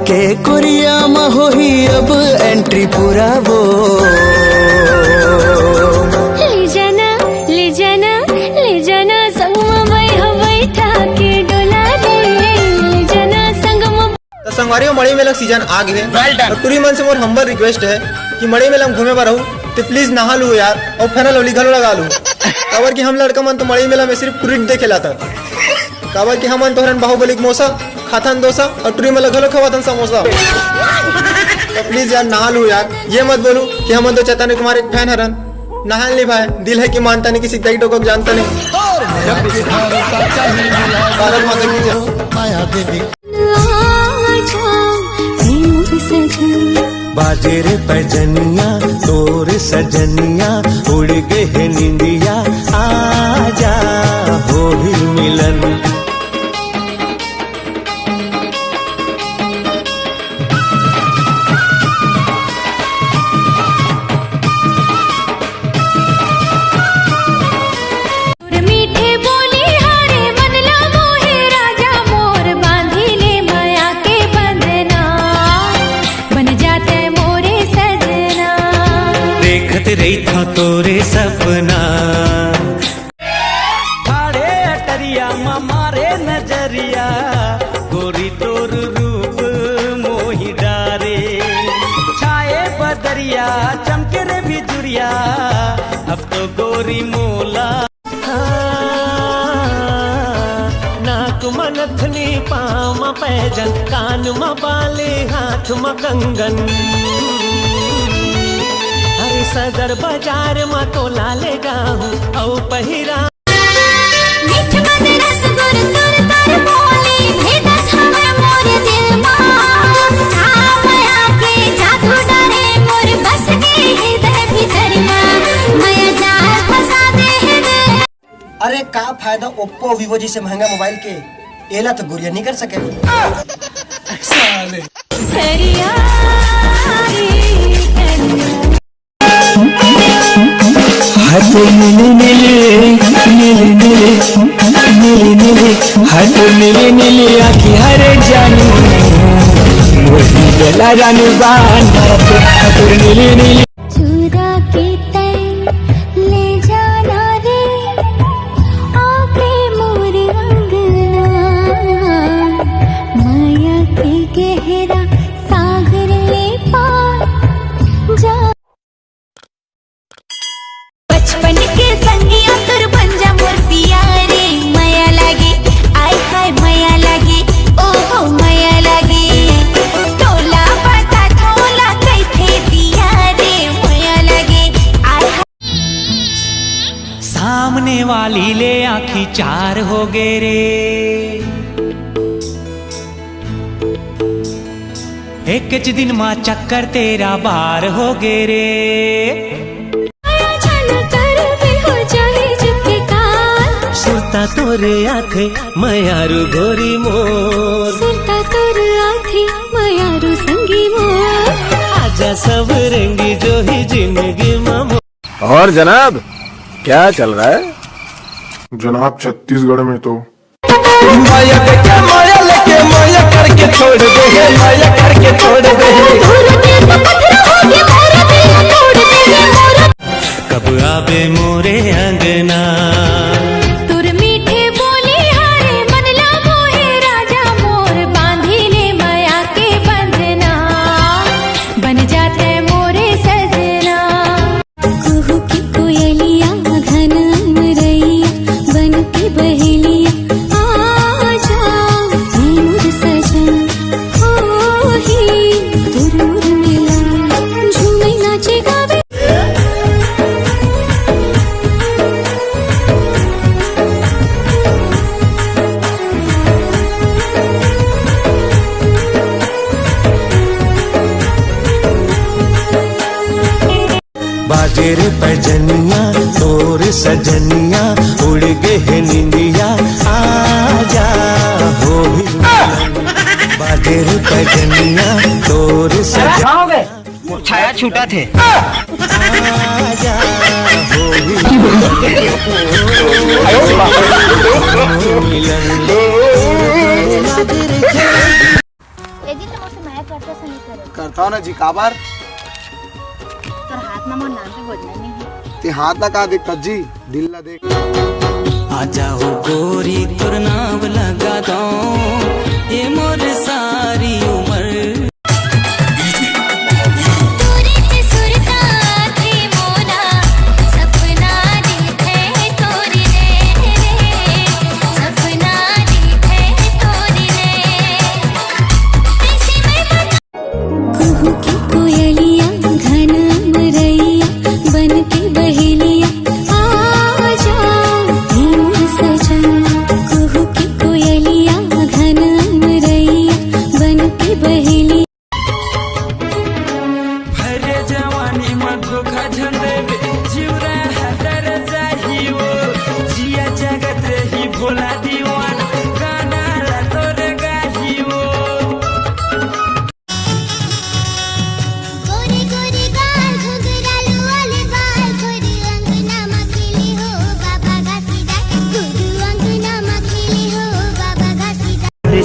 के कोरिया में हो ही अब एंट्री पूरा वो ले जाना संग में बैठा के डोला दे ले जाना संग में। तो संगवारियों मड़ी मेला सीजन आ गए और पूरी मन से मोर हम्बल रिक्वेस्ट है कि मड़ी मेला में घूमे पर रहूं तो प्लीज नहा लू यार और फेनल ओली घलो लगा लू। काबर कि हम लड़का मन तो मड़ी मेला में सिर्फ क्रिकेट देखे लाता। काबर कि हमन तोहरन बाहुबली मोसा खाथन डोसा और टूरी मेला घलो खवातन समोसा। तो प्लीज यार नहा लू यार, ये मत बोलू कि हमन तो चैतन्य कुमार एक फैन हरन। नहान ली भाई, दिल है कि मानता नहीं, किसी कई टोको जानता नहीं। भारत माता की जय। बाजे रे पैजनिया तोर सजनिया उड़ गए निंदिया आजा हो ही मिलन। रही था तोरे सपना ठाड़े अटरिया मारे नजरिया गोरी तोर रूप मोही डारे छाए बदरिया चमके रे बिजुरिया अब तो गोरी मोला। नाक मनथनी पाँव पैजन कान में बाले हाथ में कंगन सदर बाजार में तो लाले गाहूं औ पहिरा मीठ मन रस गुर तुर तर बोली भेदत हमें मोर दिल मां आ माया के जादू डरे मोर बस के हृदय भीतर मां माया जाल फसा दे दे। अरे का फायदा ओप्पो वीवो जैसे महंगा मोबाइल के, एला तो गुड़िया नहीं कर सके साले। हाथ नीले नीले नीले नीले नीले नीले हाथ नीले नीले आँखी हरे जानू मोही बेला जानू बान हाथ नीले नीले चुरा के तय ले जाना रे आके मोर अंगना माया के गहरा सागर ले पार जा। बचपन के संगिया तुर बन जा मोर पिया रे माया लागे आय हाय माया लागे ओ हो माया लागे टोला बता टोला कैथे दिया रे माया लागे आय सामने वाली ले आँखी चार हो गे रे एक दिन माँ चक्कर तेरा बार हो गे रे। सुरता तोरे आथे मयारू गोरी मोर सुरता तोर आथे मयारू संगी मोर आजा सब रंगी जो ही जिंदगी मामो। और जनाब क्या चल रहा है? जनाब छत्तीसगढ़ में तो माया लेके माया करके छोड़ दे माया करके छोड़ दे कब आबे मोरे अंगना बाजे रे पैजनिया तोर सजनिया उड़ गए निंदिया आजा हो ही बाजे रे पैजनिया तोर सजनिया छाया छूटा थे आजा हो ही मिलन बताओ ना जी काबर तोर हाथ ना मोर नाम पे बोलना नहीं है। ते हाथ ना का देख जी दिल ना देख। आजा हो गोरी तोर नाम लगा दो ये मोर सारी उम्र।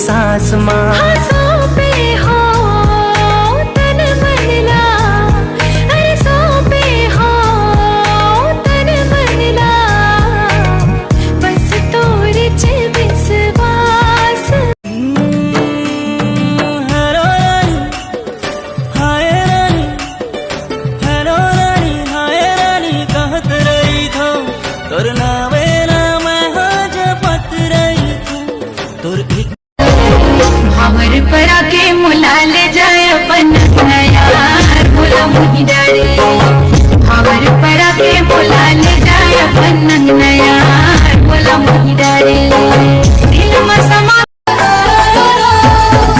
सांस माँ पे हो तन मन ला, अरे पे हो तन मन ला, बस तोरे च विश्वास। हेलो रानी हाय रानी, हेलो रानी हाय रानी कहत रही थो तोर नावे ना मैं हो जपत रही थो तोर हमर पर आके मुला ले जाए अपन नया बोला मुही डारे। हमर पर आके मुला ले जाए अपन नया बोला मुही डारे। दिल में समा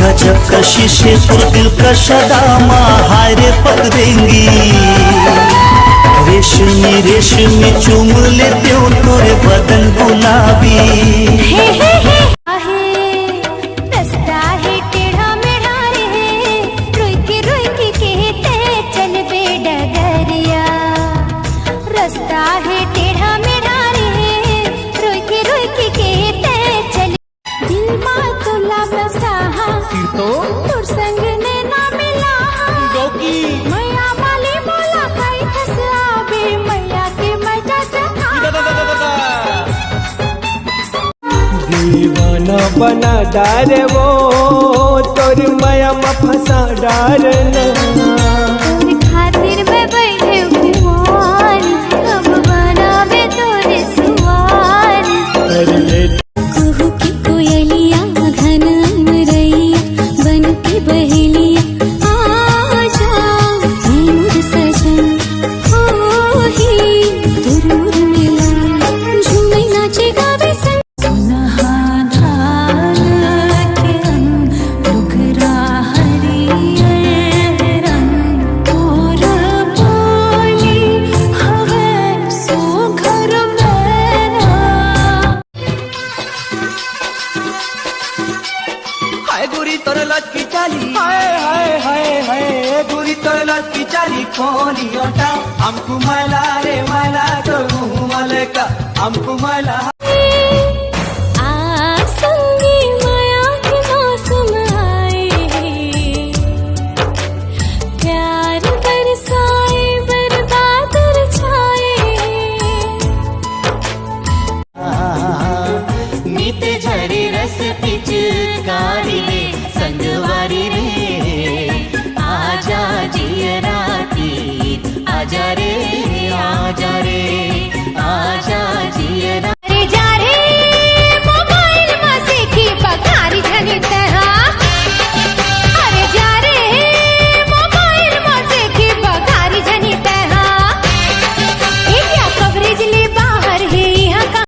गजब कशिश तुर दिल का शदामा हाय रे पक देंगी। रेशमी रेशमी चूम लेते हो तोरे बदन गुलाबी। दीवाना बना डारे वो तोर माया में फंसा डारना। खातिर में बैठे कुमार कब बनावे तोरे सुवार। कुहू की कोयलिया घन अमरैया बन के बहेलिया आजा मोर सजन हो ही तुर मिलन झूमे नाचे गावे संग। हमको मला रे मला तो मलका हमको मला। संगी माया के मौसम आए, प्यार बरसाए बरबादर छाए। नीत झरी रस पिचकारी रे संगवारी रे आजा जिया राती आजा रे आजा रे।